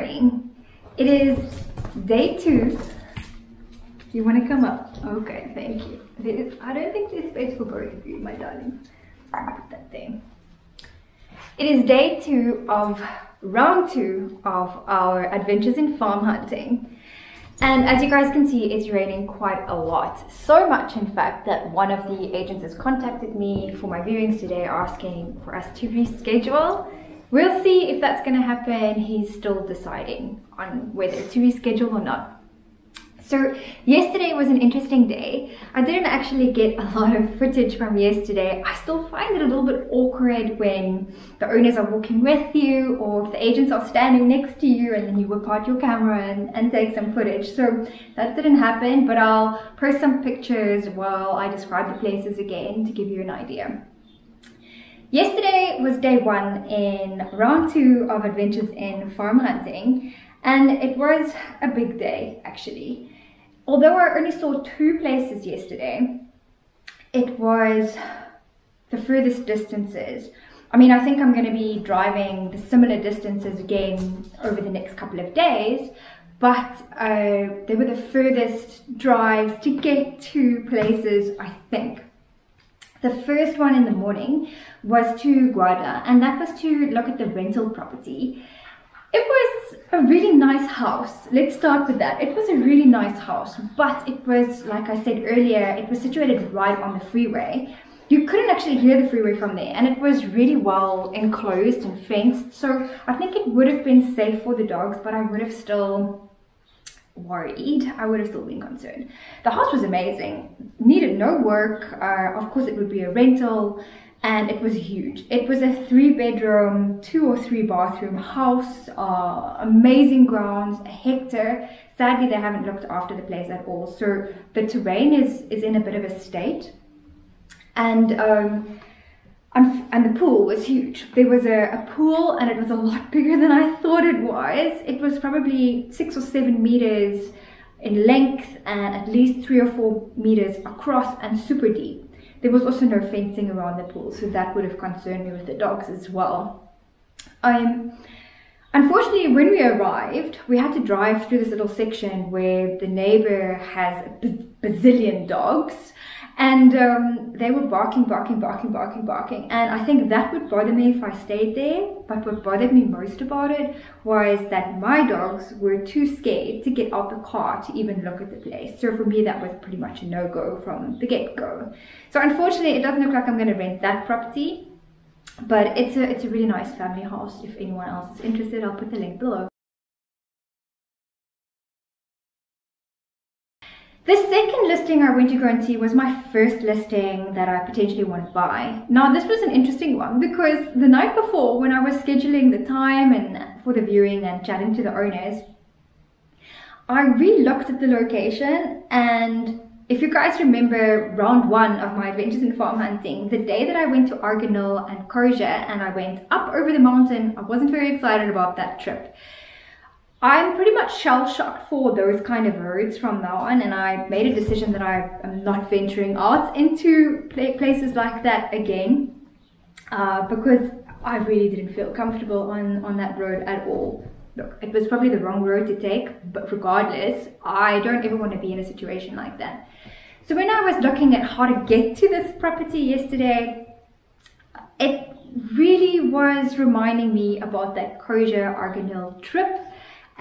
morning. It is day 2. Do you want to come up? Okay, thank you. I don't think there's space for both of you, my darling. I'll put that there. It is day 2 of round 2 of our adventures in farm hunting. And as you guys can see, it's raining quite a lot. So much, in fact, that one of the agents has contacted me for my viewings today asking for us to reschedule. We'll see if that's going to happen. He's still deciding on whether to reschedule or not. So yesterday was an interesting day. I didn't actually get a lot of footage from yesterday. I still find it a little bit awkward when the owners are walking with you, or if the agents are standing next to you and then you whip out your camera and take some footage. So that didn't happen, but I'll post some pictures while I describe the places again to give you an idea. Yesterday was day 1 in round 2 of adventures in farm hunting, and it was a big day actually. Although I only saw 2 places yesterday, it was the furthest distances. I mean, I think I'm going to be driving the similar distances again over the next couple of days, but they were the furthest drives to get to places, I think. The first one in the morning was to Guarda, and that was to look at the rental property. It was a really nice house. Let's start with that. It was a really nice house, but it was, like I said earlier, it was situated right on the freeway. You couldn't actually hear the freeway from there, and it was really well enclosed and fenced. So I think it would have been safe for the dogs, but I would have still worried. I would have still been concerned. The house was amazing. Needed no work. Of course, it would be a rental. And it was huge. It was a 3-bedroom, 2 or 3 bathroom house, amazing grounds, a hectare. Sadly, they haven't looked after the place at all. So the terrain is in a bit of a state. And the pool was huge. There was a pool, and it was a lot bigger than I thought it was. It was probably 6 or 7 meters in length and at least 3 or 4 meters across and super deep. There was also no fencing around the pool, so that would have concerned me with the dogs as well. Unfortunately, when we arrived, we had to drive through this little section where the neighbor has a bazillion dogs, and they were barking. And I think that would bother me if I stayed there, but what bothered me most about it was that my dogs were too scared to get out the car to even look at the place. So for me, that was pretty much a no-go from the get-go. So unfortunately, it doesn't look like I'm going to rent that property, but it's a really nice family house. If anyone else is interested, I'll put the link below. The second listing I went to go and see was my first listing that I potentially want to buy. Now, this was an interesting one because the night before, when I was scheduling the time and for the viewing and chatting to the owners, I re-looked at the location, and if you guys remember round 1 of my adventures in farm hunting, the day that I went to Arganil and Koja and I went up over the mountain, I wasn't very excited about that trip. I'm pretty much shell-shocked for those kind of roads from now on, and I made a decision that I am not venturing out into places like that again because I really didn't feel comfortable on that road at all. Look, it was probably the wrong road to take, but regardless, I don't ever want to be in a situation like that. So when I was looking at how to get to this property yesterday, it really was reminding me about that Koja Arganil trip.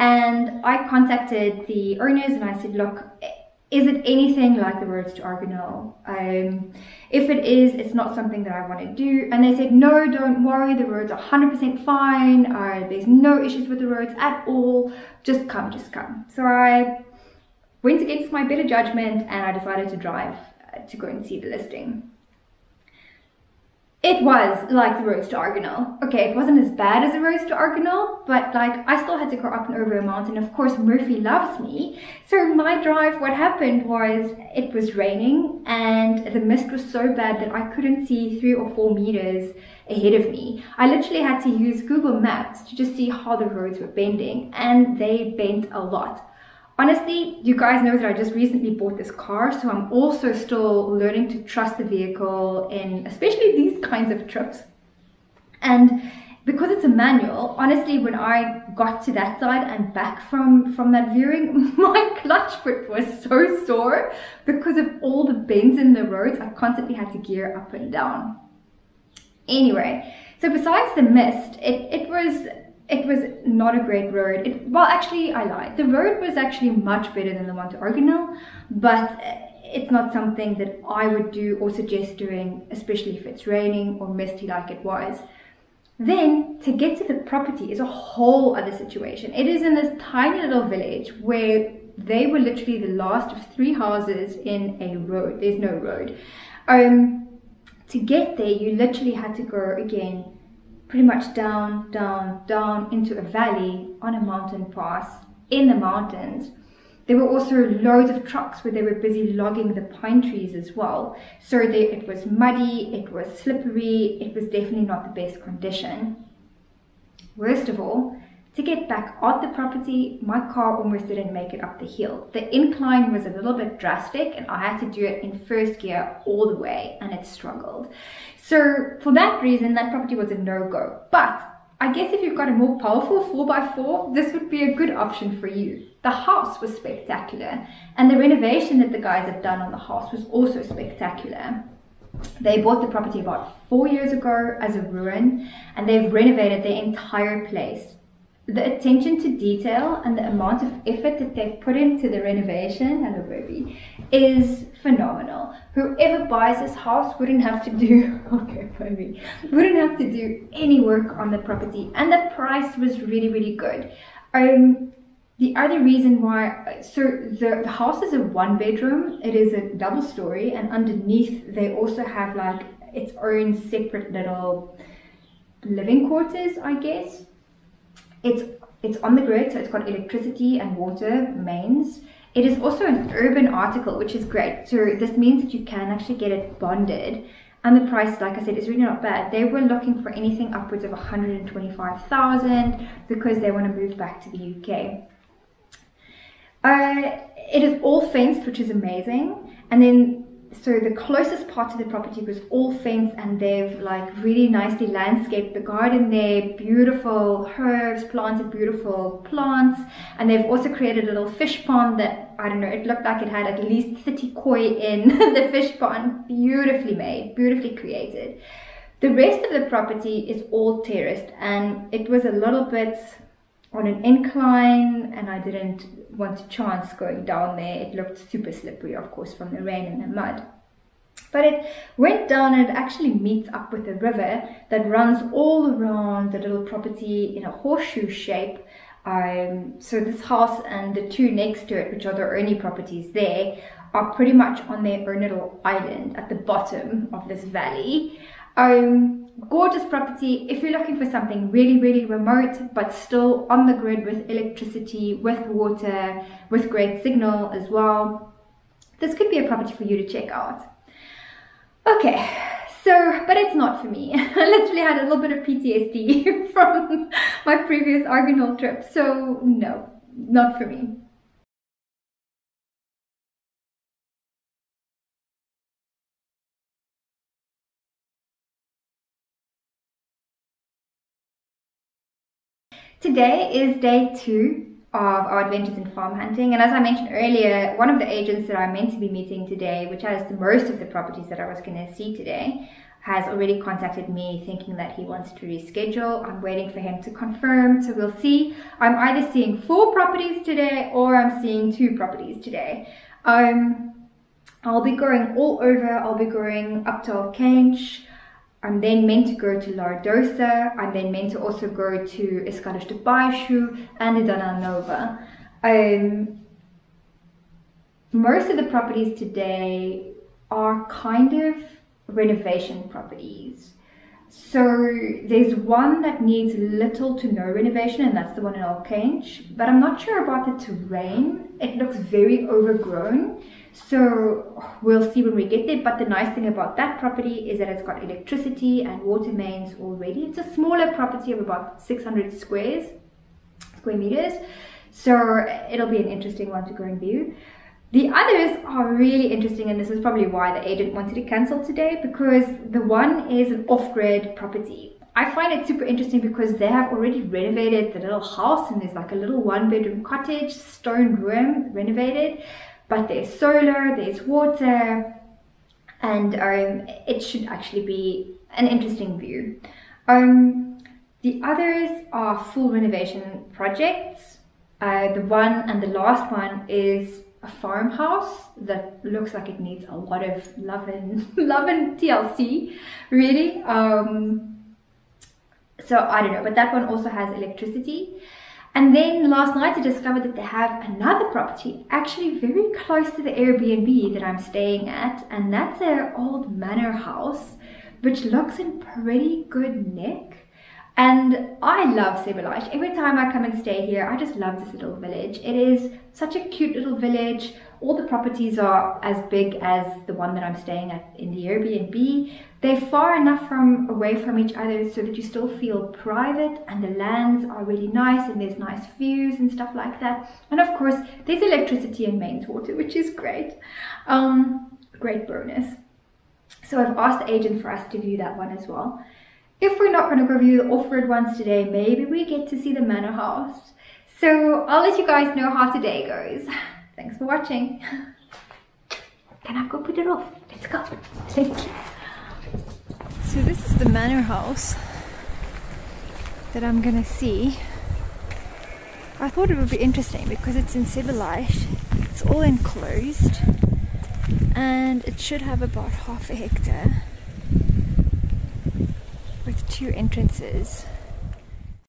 And I contacted the owners and I said, look, is it anything like the roads to Arganil? If it is, it's not something that I want to do. And they said, no, don't worry, the roads are 100% fine. There's no issues with the roads at all. Just come, just come. So I went against my better judgment and I decided to drive to go and see the listing. It was like the roads to Arganil. Okay, it wasn't as bad as the roads to Arganil, but like I still had to go up and over a mountain. Of course, Murphy loves me. So my drive, what happened was it was raining and the mist was so bad that I couldn't see 3 or 4 meters ahead of me. I literally had to use Google Maps to just see how the roads were bending, and they bent a lot. Honestly, you guys know that I just recently bought this car, so I'm also still learning to trust the vehicle in especially these kinds of trips. And because it's a manual, honestly, when I got to that side and back from that viewing, my clutch foot was so sore because of all the bends in the roads. I constantly had to gear up and down. Anyway, so besides the mist, it was not a great road. Well, actually, I lied. The road was actually much better than the one to Arganil, but it's not something that I would do or suggest doing, especially if it's raining or misty like it was. Then, to get to the property is a whole other situation. It is in this tiny little village where they were literally the last of 3 houses in a road. There's no road. To get there, you literally had to go again, pretty much down, down, down into a valley on a mountain pass in the mountains. There were also loads of trucks where they were busy logging the pine trees as well. So it was muddy, it was slippery, it was definitely not the best condition. Worst of all, to get back on the property, my car almost didn't make it up the hill. The incline was a little bit drastic and I had to do it in first gear all the way and it struggled. So for that reason, that property was a no-go. But I guess if you've got a more powerful 4x4, this would be a good option for you. The house was spectacular and the renovation that the guys have done on the house was also spectacular. They bought the property about 4 years ago as a ruin and they've renovated their entire place. The attention to detail and the amount of effort that they've put into the renovation, hello baby, is phenomenal. Whoever buys this house wouldn't have to do, okay baby, wouldn't have to do any work on the property, and the price was really, really good. The other reason why, so the house is a 1-bedroom, it is a double story, and underneath they also have like its own separate little living quarters, I guess. It's on the grid, so it's got electricity and water mains. It is also an urban article, which is great. So this means that you can actually get it bonded. And the price, like I said, is really not bad. They were looking for anything upwards of 125,000 because they want to move back to the UK. It is all fenced, which is amazing. And then, so the closest part to the property was all fenced and they've like really nicely landscaped the garden there, beautiful herbs, planted beautiful plants, and they've also created a little fish pond that, I don't know, it looked like it had at least 30 koi in the fish pond. Beautifully made, beautifully created. The rest of the property is all terraced and it was a little bit on an incline and I didn't want to chance going down there. It looked super slippery, of course, from the rain and the mud. But it went down and it actually meets up with a river that runs all around the little property in a horseshoe shape. So this house and the 2 next to it, which are the only properties there, are pretty much on their own little island at the bottom of this valley. Gorgeous property if you're looking for something really, really remote but still on the grid with electricity, with water, with great signal as well. This could be a property for you to check out. Okay, so, but it's not for me. I literally had a little bit of PTSD from my previous Arganil trip, so no, not for me. Today is day 2 of our adventures in farm hunting, and as I mentioned earlier, one of the agents that I'm meant to be meeting today, which has the most of the properties that I was going to see today, has already contacted me thinking that he wants to reschedule. I'm waiting for him to confirm, so we'll see. I'm either seeing 4 properties today or I'm seeing 2 properties today. I'll be going all over. I'll be going up to Alkench. I'm then meant to go to Lardosa. I'm then meant to also go to Escalage de Baixo and Idana Nova. Most of the properties today are kind of renovation properties. So there's one that needs little to no renovation, and that's the one in Alkench. But I'm not sure about the terrain. It looks very overgrown. So we'll see when we get there. But the nice thing about that property is that it's got electricity and water mains already. It's a smaller property of about 600 square meters. So it'll be an interesting one to go and view. The others are really interesting, and this is probably why the agent wanted to cancel today, because the one is an off-grid property. I find it super interesting because they have already renovated the little house, and there's like a little 1-bedroom cottage, stone room renovated, but there's solar, there's water, and it should actually be an interesting view. The others are full renovation projects. The one and the last one is a farmhouse that looks like it needs a lot of love and TLC, really. So I don't know, but that one also has electricity. And then last night I discovered that they have another property actually very close to the Airbnb that I'm staying at, and that's their old manor house, which looks in pretty good nick. And I love Sebeleish. Every time I come and stay here, I just love this little village. It is such a cute little village. All the properties are as big as the one that I'm staying at in the Airbnb. They're far enough away from each other so that you still feel private, and the lands are really nice, and there's nice views and stuff like that. And of course, there's electricity and mains water, which is great. Great bonus. So I've asked the agent for us to view that one as well. If we're not going to go view the off-road ones today, maybe we get to see the manor house. So I'll let you guys know how today goes. Thanks for watching. Can I go put it off? Let's go. Thank you. So this is the manor house that I'm going to see. I thought it would be interesting because it's in Sebeleish. It's all enclosed and it should have about half a hectare with 2 entrances.